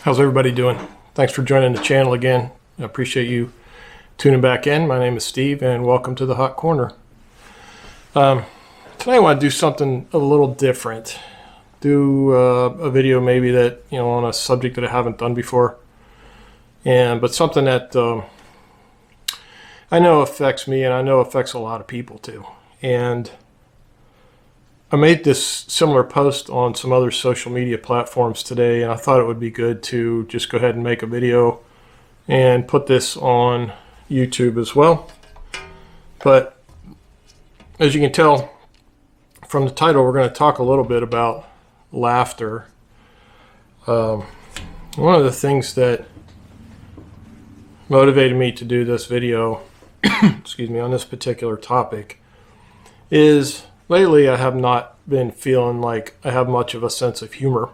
How's everybody doing? Thanks for joining the channel again. I appreciate you tuning back in. My name is Steve and welcome to the Hot Corner. Today I want to do something a little different. Do a video maybe that, on a subject that I haven't done before. But something that I know affects me and I know affects a lot of people too. And I made this similar post on some other social media platforms today, and I thought it would be good to just go ahead and make a video and put this on YouTube as well. But as you can tell from the title, we're going to talk a little bit about laughter. One of the things that motivated me to do this video, excuse me, on this particular topic is lately I have not been feeling like I have much of a sense of humor.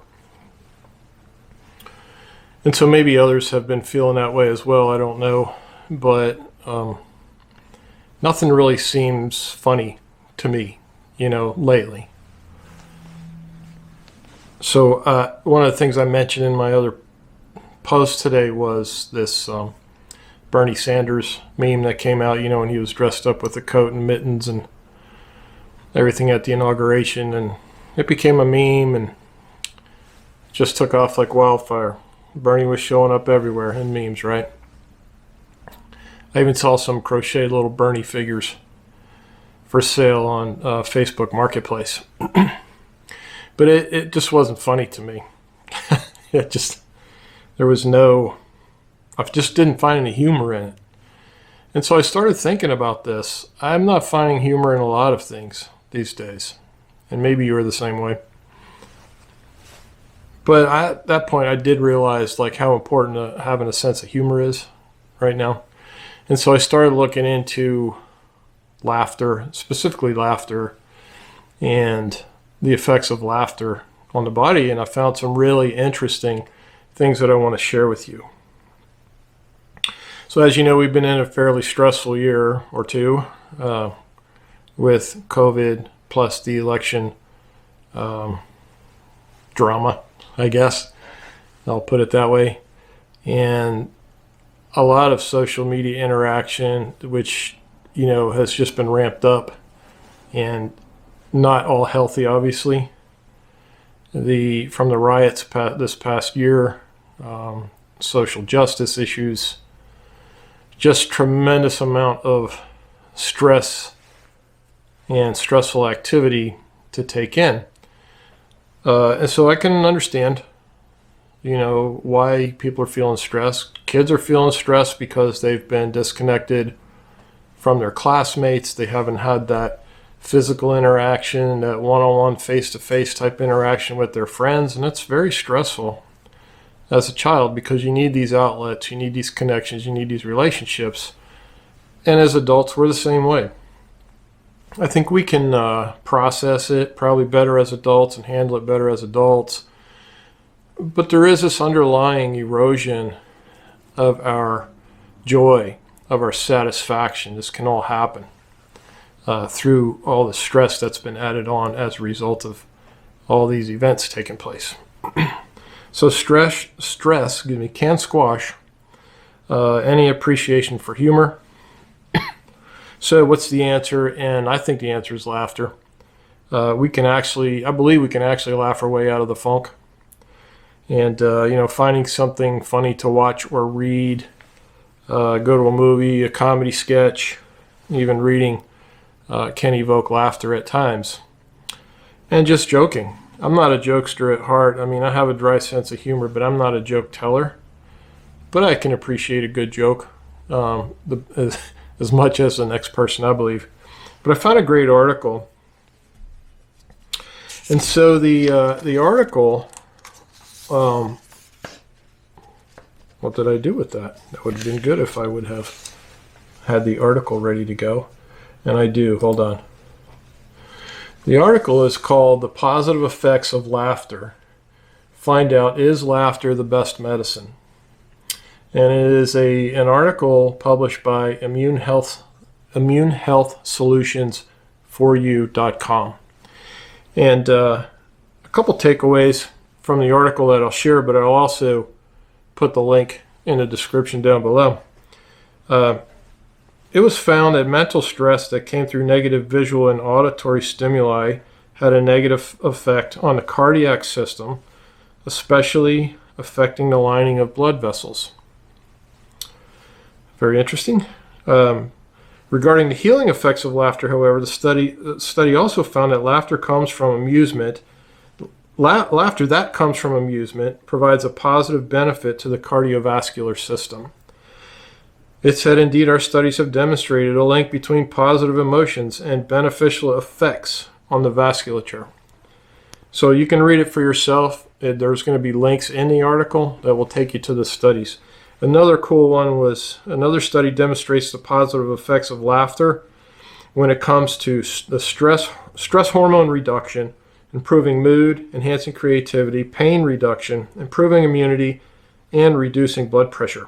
And so maybe others have been feeling that way as well, I don't know. But nothing really seems funny to me, lately. So one of the things I mentioned in my other post today was this Bernie Sanders meme that came out, when he was dressed up with a coat and mittens and everything at the inauguration, and it became a meme and just took off like wildfire. Bernie was showing up everywhere in memes, right? I even saw some crocheted little Bernie figures for sale on Facebook Marketplace. But it just wasn't funny to me. I just didn't find any humor in it. And so I started thinking about this. I'm not finding humor in a lot of things these days. And maybe you're the same way. But at that point, I did realize how important having a sense of humor is right now. And so I started looking into laughter, specifically laughter, and the effects of laughter on the body. And I found some really interesting things that I want to share with you. So as you know, we've been in a fairly stressful year or two with COVID plus the election drama, I guess. I'll put it that way. And a lot of social media interaction, which, has just been ramped up and not all healthy, obviously. From the riots this past year, social justice issues, just tremendous amount of stress and stressful activity to take in. And so I can understand, why people are feeling stressed. Kids are feeling stressed because they've been disconnected from their classmates. They haven't had that physical interaction, that one-on-one, face-to-face type interaction with their friends. And it's very stressful as a child because you need these outlets, you need these connections, you need these relationships. And as adults, we're the same way. I think we can process it probably better as adults and handle it better as adults. But there is this underlying erosion of our joy, of our satisfaction. This can all happen through all the stress that's been added on as a result of all these events taking place. So stress, can squash any appreciation for humor. So what's the answer? And I think the answer is laughter. I believe we can actually laugh our way out of the funk. And, finding something funny to watch or read, go to a movie, a comedy sketch, even reading can evoke laughter at times. And just joking. I'm not a jokester at heart. I mean, I have a dry sense of humor, but I'm not a joke teller. But I can appreciate a good joke. As much as the next person, I believe. But I found a great article. And so the article, what did I do with that? That would have been good if I would have had the article ready to go. And I do. Hold on. The article is called The Positive Effects of Laughter. Find out, is laughter the best medicine? And it is an article published by Immune Health Solutions for You.com. And a couple takeaways from the article that I'll share, but I'll also put the link in the description down below. It was found that mental stress that came through negative visual and auditory stimuli had a negative effect on the cardiac system, especially affecting the lining of blood vessels. Very interesting. Regarding the healing effects of laughter, however, the study also found that laughter comes from amusement. Laughter that comes from amusement provides a positive benefit to the cardiovascular system. It said, indeed, our studies have demonstrated a link between positive emotions and beneficial effects on the vasculature. So you can read it for yourself. There's going to be links in the article that will take you to the studies. Another cool one was another study demonstrates the positive effects of laughter when it comes to the stress hormone reduction, improving mood, enhancing creativity, pain reduction, improving immunity, and reducing blood pressure.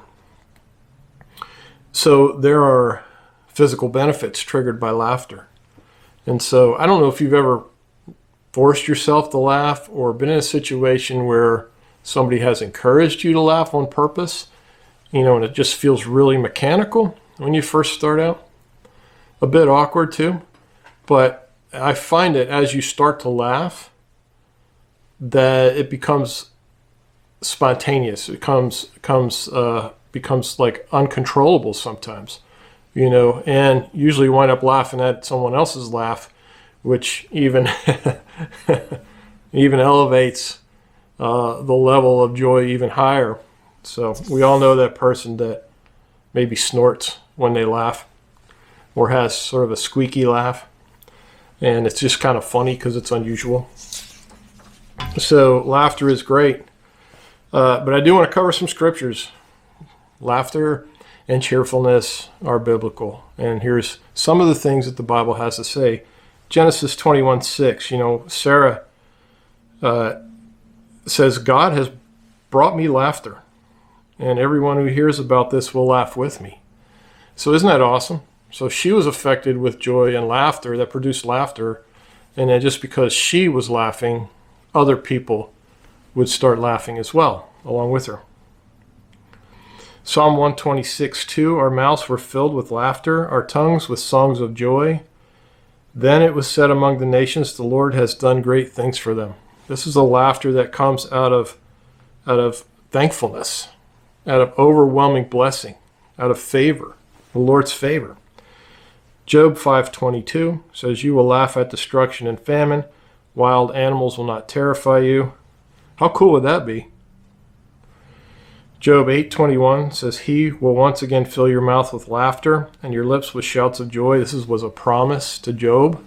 So there are physical benefits triggered by laughter. And so I don't know if you've ever forced yourself to laugh or been in a situation where somebody has encouraged you to laugh on purpose, and it just feels really mechanical when you first start out. A bit awkward too. But I find that as you start to laugh, that it becomes spontaneous. It becomes like uncontrollable sometimes, and usually wind up laughing at someone else's laugh, which even elevates the level of joy even higher. So we all know that person that maybe snorts when they laugh or has sort of a squeaky laugh, and it's just kind of funny because it's unusual. So laughter is great, but I do want to cover some scriptures. Laughter and cheerfulness are biblical. And here's some of the things that the Bible has to say. Genesis 21:6, Sarah says, God has brought me laughter, and everyone who hears about this will laugh with me. So isn't that awesome? So she was affected with joy and laughter that produced laughter. And then just because she was laughing, other people would start laughing as well, along with her. Psalm 126:2, our mouths were filled with laughter, our tongues with songs of joy. Then it was said among the nations, the Lord has done great things for them. This is a laughter that comes out of thankfulness, out of overwhelming blessing, out of favor, the Lord's favor. Job 5:22 says, you will laugh at destruction and famine. Wild animals will not terrify you. How cool would that be? Job 8:21 says, he will once again fill your mouth with laughter and your lips with shouts of joy. This was a promise to Job.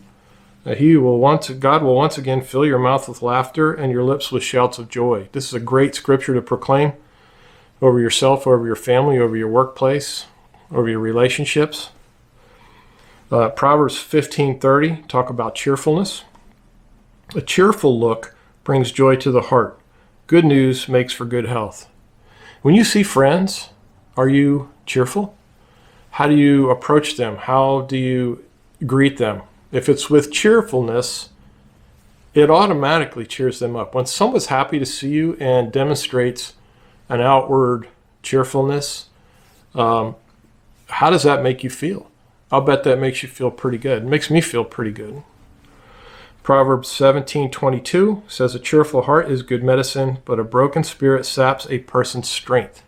God will once again fill your mouth with laughter and your lips with shouts of joy. This is a great scripture to proclaim over yourself, over your family, over your workplace, over your relationships. Proverbs 15:30 talk about cheerfulness. A cheerful look brings joy to the heart. Good news makes for good health. When you see friends, are you cheerful? How do you approach them? How do you greet them? If it's with cheerfulness, it automatically cheers them up. When someone's happy to see you and demonstrates an outward cheerfulness, how does that make you feel? I'll bet that makes you feel pretty good. It makes me feel pretty good. Proverbs 17:22 says, a cheerful heart is good medicine, but a broken spirit saps a person's strength.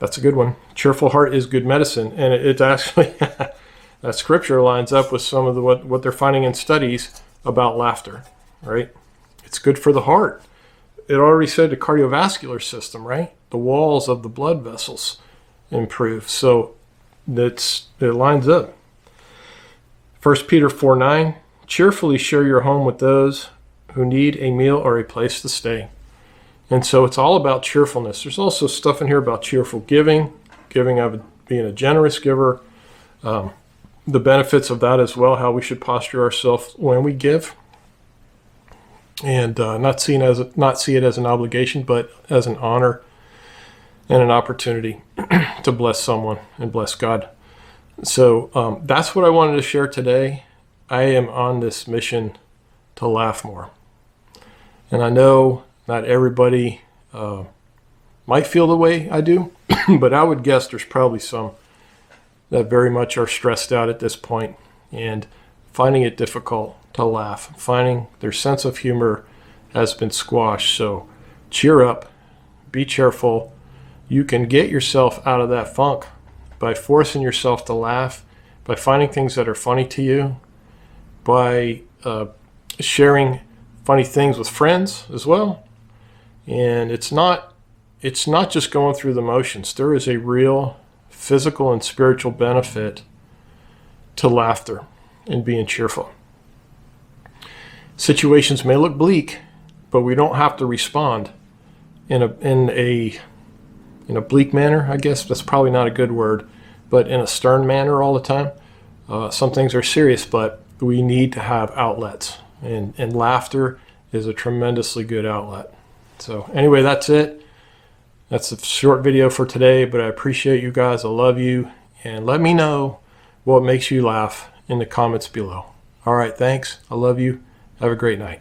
That's a good one. Cheerful heart is good medicine. And it's actually, that scripture lines up with some of what they're finding in studies about laughter, right? It's good for the heart. It already said the cardiovascular system, right? The walls of the blood vessels improve. So it lines up. 1 Peter 4:9, cheerfully share your home with those who need a meal or a place to stay. And so it's all about cheerfulness. There's also stuff in here about cheerful giving of being a generous giver, the benefits of that as well, how we should posture ourselves when we give, and not see it as an obligation, but as an honor and an opportunity to bless someone and bless God. So that's what I wanted to share today. I am on this mission to laugh more. And I know not everybody might feel the way I do, but I would guess there's probably some that very much are stressed out at this point and finding it difficult to laugh, finding their sense of humor has been squashed. So cheer up, be cheerful. You can get yourself out of that funk by forcing yourself to laugh, by finding things that are funny to you, by sharing funny things with friends as well. And it's not just going through the motions. There is a real physical and spiritual benefit to laughter and being cheerful. Situations may look bleak, but we don't have to respond in a bleak manner. I guess that's probably not a good word, but in a stern manner all the time. Some things are serious, but we need to have outlets, and laughter is a tremendously good outlet. So anyway, that's it. That's a short video for today, but I appreciate you guys. I love you, and let me know what makes you laugh in the comments below. All right, thanks. I love you. Have a great night.